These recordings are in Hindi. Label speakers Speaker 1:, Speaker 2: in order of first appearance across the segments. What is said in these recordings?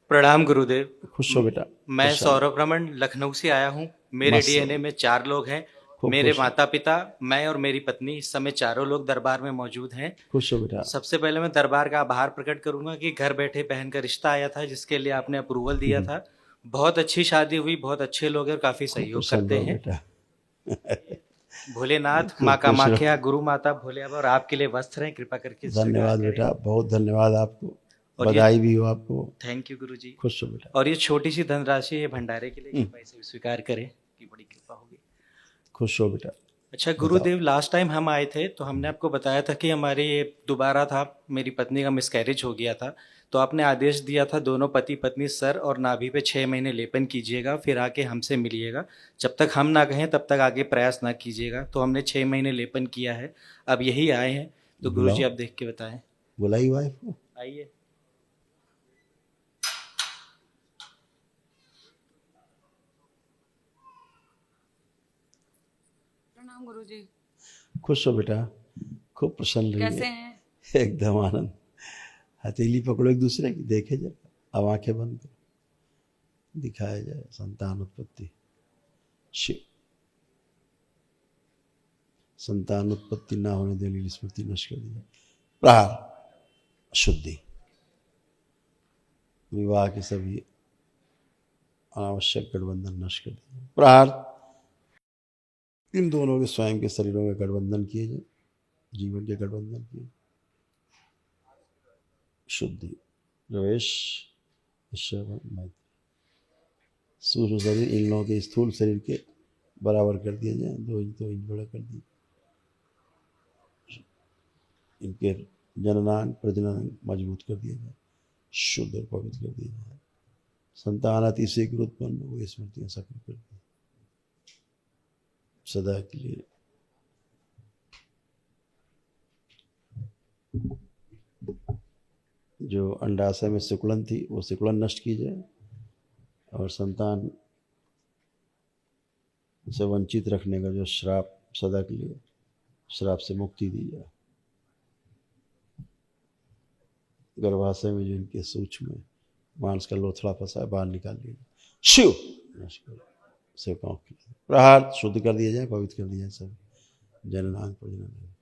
Speaker 1: प्रणाम गुरुदेव।
Speaker 2: खुश हो बेटा।
Speaker 1: मैं
Speaker 2: खुश रहो।
Speaker 1: सौरभ रमन लखनऊ से आया हूँ। मेरे
Speaker 2: मस्त।
Speaker 1: डीएनए में 4 लोग हैं।
Speaker 2: खूब
Speaker 1: मेरे
Speaker 2: खुश।
Speaker 1: माता पिता, मैं और मेरी पत्नी, इस समय चारों लोग दरबार में मौजूद हैं।
Speaker 2: खुश हो बेटा।
Speaker 1: सबसे पहले मैं दरबार का आभार प्रकट करूंगा कि घर बैठे बहन का रिश्ता आया था, जिसके लिए आपने अप्रूवल दिया था। बहुत अच्छी शादी हुई, बहुत अच्छे लोग हैं और काफ़ी
Speaker 2: खूब
Speaker 1: सहयोग
Speaker 2: प्रसन्न
Speaker 1: करते
Speaker 2: रहो
Speaker 1: हैं।
Speaker 2: बेटा।
Speaker 1: भोलेनाथ, माँ
Speaker 2: खूब खुश
Speaker 1: कामाख्या,
Speaker 2: रहो।
Speaker 1: गुरु माता भोले बाबा और आपके लिए वस्त्र हैं, कृपा करके स्वीकार
Speaker 2: धन्यवाद
Speaker 1: करें।
Speaker 2: बेटा, बहुत धन्यवाद आपको।
Speaker 1: और ये
Speaker 2: बधाई भी हो आपको।
Speaker 1: थैंक यू गुरुजी।
Speaker 2: खुश हो बेटा।
Speaker 1: और ये छोटी सी धनराशि ये भंडारे के लिए, कृपा इसे स्वीकार करें कि बड़ी कृपा होगी।
Speaker 2: खुश हो बेटा।
Speaker 1: अच्छा
Speaker 2: बताओ।
Speaker 1: गुरुदेव, लास्ट टाइम हम आए थे तो हमने आपको बताया था कि हमारे ये दोबारा था, मेरी पत्नी का मिसकैरेज हो गया था। तो आपने आदेश दिया था दोनों पति पत्नी सर और नाभि पे 6 महीने लेपन कीजिएगा, फिर आके हमसे मिलिएगा। जब तक हम ना कहें तब तक आगे प्रयास ना कीजिएगा। तो हमने 6 महीने लेपन किया है, अब यही आए हैं। तो गुरुजी
Speaker 2: बुलाओ।
Speaker 1: आप देख के बताएं।
Speaker 2: बुलाई वाइफ को।
Speaker 1: आइए।
Speaker 3: प्रणाम गुरुजी।
Speaker 2: खुश हो बेटा। खूब प्रसन्न रहिए।
Speaker 3: कैसे हैं?
Speaker 2: एकदम आनंद। हथेली पकड़ो एक दूसरे की, देखे जाए। अब आंखें बंद करो, दिखाया जाए संतान उत्पत्ति। शिव। संतान उत्पत्ति ना होने दे लीली स्मृति नष्ट कर दी जाए। प्रहार। शुद्धि। विवाह के सभी अनावश्यक गठबंधन नष्ट कर दिए। प्रहार। इन दोनों के स्वयं के शरीरों के गठबंधन किए जाए, जीवन के गठबंधन किए। शुद्धि। प्रवेश। ईश्वर मैत्री। सूक्ष्म शरीर इन लोगों के स्थूल शरीर के बराबर कर दिया जाए, 2 इंच 2 इंच बड़ा कर दिया। इनके जननांग प्रजनन मजबूत कर दिया जाए, शुद्ध और पवित्र कर दिया जाए। संतान अति शीघ्र उत्पन्न हुए, स्मृतियां सक्रिय कर दी सदा के लिए। जो अंडाशय में सिकुड़न थी वो सिकुड़न नष्ट की जाए और संतान से वंचित रखने का जो श्राप सदा के लिए, श्राप से मुक्ति दी जाए। गर्भाशय में जो इनके सूक्ष्म मांस का लोथड़ा फंसा है बाहर निकाल लिया जाए। शिव नष्ट कर सेवकाओं के लिए। प्रहार। शुद्ध कर दिया जाए, पवित्र कर दिया जाए सब जननांग प्रजनन,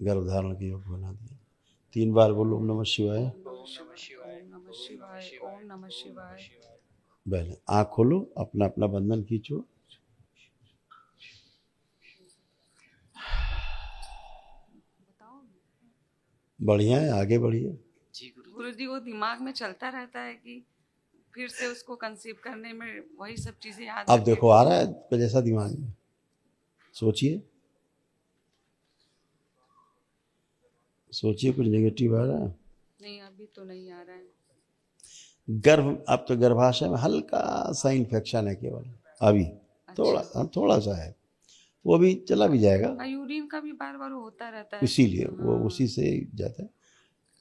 Speaker 2: गर्भधारण के योग बना दिया। 3 बार बोलो ओम नमः शिवाय।
Speaker 3: ओम नमः शिवाय। ओम नमः शिवाय।
Speaker 2: पहले आँख खोलो, अपना अपना बंधन खींचो। बढ़िया है, आगे बढ़िए।
Speaker 1: जी गुरु।
Speaker 3: गुरुजी, वो दिमाग में चलता रहता है कि फिर से उसको कंसीव करने में वही सब चीजें याद
Speaker 2: अब
Speaker 3: आती
Speaker 2: देखो आ रहा है जैसा दिमाग में, सोचिए सोचिए, कुछ नेगेटिव आ रहा है?
Speaker 3: नहीं, अभी तो नहीं आ रहा है।
Speaker 2: गर्भ, अब तो गर्भाशय में हल्का सा इन्फेक्शन है केवल अभी। थोड़ा सा है, वो भी चला भी जाएगा।
Speaker 3: यूरिन का भी बार बार होता रहता है,
Speaker 2: इसीलिए वो उसी से जाता है।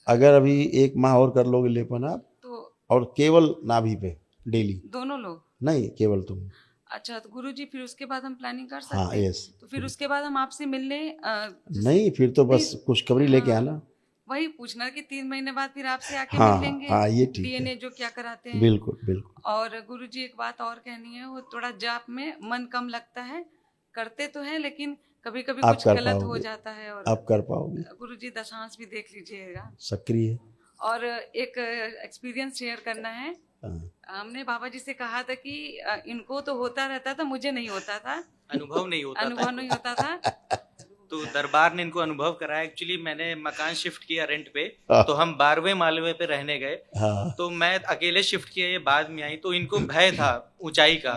Speaker 2: अगर अभी 1 माह और कर लोगे लेपन आप,
Speaker 3: तो
Speaker 2: और केवल नाभि पे डेली,
Speaker 3: दोनों लोग।
Speaker 2: नहीं केवल तुम।
Speaker 3: अच्छा तो गुरुजी, फिर उसके बाद हम प्लानिंग कर सकते
Speaker 2: हाँ
Speaker 3: हैं?
Speaker 2: यस।
Speaker 3: तो फिर उसके बाद हम आपसे मिलने
Speaker 2: नहीं, फिर तो बस खुशखबरी लेके आना।
Speaker 3: वही पूछना कि 3 महीने बाद फिर आपसे आके
Speaker 2: हाँ,
Speaker 3: मिल लेंगे।
Speaker 2: हाँ, ये ठीक है।
Speaker 3: डीएनए जो क्या कराते हैं।
Speaker 2: बिल्कुल बिल्कुल।
Speaker 3: और गुरुजी, एक बात और कहनी है, वो थोड़ा जाप में मन कम लगता है, करते तो हैं लेकिन कभी कभी
Speaker 2: आप
Speaker 3: कुछ
Speaker 2: कर
Speaker 3: गलत हो
Speaker 2: पाओगे।
Speaker 3: जाता है। और
Speaker 2: आप कर पाओगे।
Speaker 3: गुरुजी, दशांश भी देख लीजिएगा।
Speaker 2: सक्रिय।
Speaker 3: और एक एक्सपीरियंस शेयर करना है। हमने बाबा जी से कहा था कि इनको तो होता रहता था, मुझे नहीं होता था,
Speaker 1: अनुभव नहीं होता
Speaker 3: था।
Speaker 1: तो दरबार ने इनको अनुभव कराया। एक्चुअली मैंने मकान शिफ्ट किया रेंट पे,
Speaker 2: हाँ।
Speaker 1: तो हम 12वें मालवे पे रहने गए।
Speaker 2: हाँ।
Speaker 1: तो मैं अकेले शिफ्ट किया, ये बाद में आई, तो इनको भय था ऊंचाई का।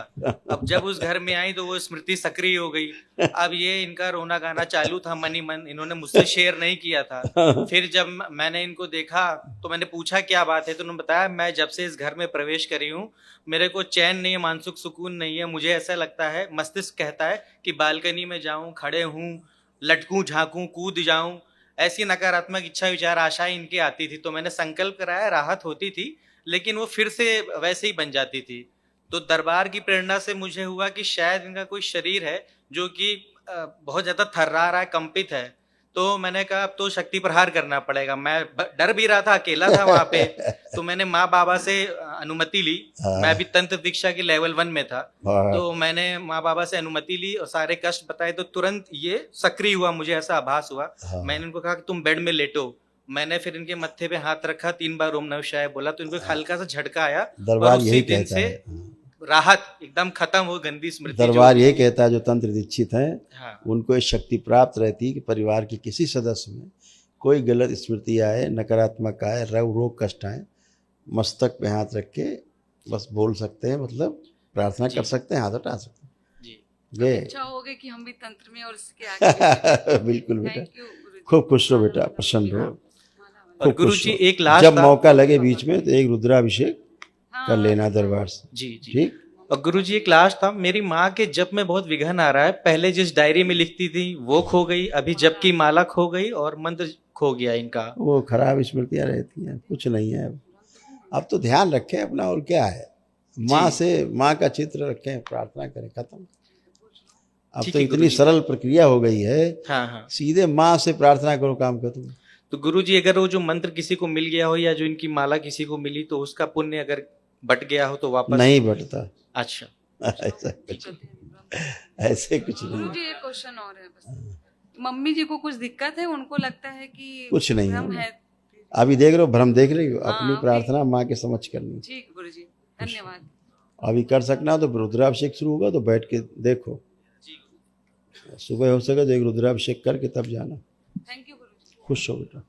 Speaker 1: अब जब उस घर में आई तो वो स्मृति सक्रिय हो गई। अब ये इनका रोना गाना चालू था मन ही मन, इन्होंने मुझसे शेयर नहीं किया था। फिर जब मैंने इनको देखा तो मैंने पूछा क्या बात है, तो उन्होंने बताया मैं जब से इस घर में प्रवेश करी हूँ मेरे को चैन नहीं है, मानसिक सुकून नहीं है। मुझे ऐसा लगता है, मस्तिष्क कहता है कि बालकनी में जाऊं, खड़े हूं, लटकूं, झांकूं, कूद जाऊं। ऐसी नकारात्मक इच्छा विचार आशाएं इनकी आती थी। तो मैंने संकल्प कराया, राहत होती थी, लेकिन वो फिर से वैसे ही बन जाती थी। तो दरबार की प्रेरणा से मुझे हुआ कि शायद इनका कोई शरीर है जो कि बहुत ज़्यादा थर्रा रहा है, कंपित है। तो मैंने कहा अब तो शक्ति प्रहार करना पड़ेगा। मैं डर भी रहा था, अकेला था वहां पे। तो मैंने माँ बाबा से अनुमति ली। मैं अभी तंत्र दीक्षा के लेवल 1 में था। तो मैंने माँ बाबा से अनुमति ली और सारे कष्ट बताए, तो तुरंत ये सक्रिय हुआ, मुझे ऐसा आभास हुआ। मैंने उनको कहा कि तुम बेड में लेटो। मैंने फिर इनके मत्थे पे हाथ रखा, 3 बार ओम नमः शिवाय बोला, तो इनको एक हल्का सा झटका आया।
Speaker 2: दरबार
Speaker 1: और
Speaker 2: यही
Speaker 1: उसी दिन
Speaker 2: कहता
Speaker 1: से
Speaker 2: है,
Speaker 1: राहत एकदम खत्म हो, गंदी स्मृति
Speaker 2: दरबार
Speaker 1: जो
Speaker 2: यही कहता है जो तंत्र दीक्षित हैं,
Speaker 1: हाँ
Speaker 2: उनको ये शक्ति प्राप्त रहती है कि परिवार के किसी सदस्य में कोई गलत स्मृति आए, नकारात्मक आए, रोग कष्ट आए, मस्तक पे हाथ रख के बस बोल सकते हैं, मतलब प्रार्थना कर सकते हैं, हाथ हटा सकते हैं।
Speaker 1: जी
Speaker 2: ये
Speaker 3: अच्छा होगा कि हम भी तंत्र में और इसके आगे
Speaker 2: बिल्कुल बेटा,
Speaker 3: थैंक यू गुरुजी।
Speaker 2: खूब खुश रहो बेटा, प्रसन्न रहो,
Speaker 1: और
Speaker 2: खूब
Speaker 1: गुरु
Speaker 2: खुश
Speaker 1: जी
Speaker 2: रहो।
Speaker 1: एक लास्ट
Speaker 2: जब मौका लगे बीच में तो एक रुद्राभिषेक कर लेना दरबार से,
Speaker 1: जी जी।
Speaker 2: ठीक।
Speaker 1: और गुरुजी एक लास्ट था, मेरी माँ के जप में बहुत विघन आ रहा है। पहले जिस डायरी में लिखती थी वो खो गई, अभी जप की माला खो गई और मंत्र खो गया इनका।
Speaker 2: वो खराब स्मृतियाँ रहती हैं, कुछ नहीं है। अब तो ध्यान रखें अपना, और क्या है, माँ से माँ का चित्र रखें, प्रार्थना करें, खत्म। अब
Speaker 1: ठीक
Speaker 2: तो
Speaker 1: है
Speaker 2: इतनी
Speaker 1: गुरुजी।
Speaker 2: सरल प्रक्रिया हो गई है,
Speaker 1: हाँ हाँ।
Speaker 2: सीधे माँ से प्रार्थना करो, काम खत्म।
Speaker 1: तो गुरुजी अगर वो जो मंत्र किसी को मिल गया हो या जो इनकी माला किसी को मिली, तो उसका पुण्य अगर बट गया हो तो वापस
Speaker 2: नहीं बटता,
Speaker 1: अच्छा
Speaker 2: ऐसे कुछ नहीं,
Speaker 3: गुरुजी एक क्वेश्चन और है बस। मम्मी जी को कुछ दिक्कत है, उनको लगता है कि
Speaker 2: कुछ नहीं
Speaker 3: भ्रम
Speaker 2: है।
Speaker 3: है।
Speaker 2: अभी देख रहे हो, भ्रम देख रही हो, अपनी
Speaker 3: हाँ,
Speaker 2: प्रार्थना माँ के समझ करनी।
Speaker 3: ठीक गुरुजी, धन्यवाद।
Speaker 2: अभी कर सकना तो रुद्राभिषेक शुरू होगा तो बैठ के देखो,
Speaker 1: जी।
Speaker 2: सुबह हो सके तो एक रुद्राभिषेक करके तब जाना।
Speaker 3: थैंक यू गुरुजी।
Speaker 2: खुश हो बेटा।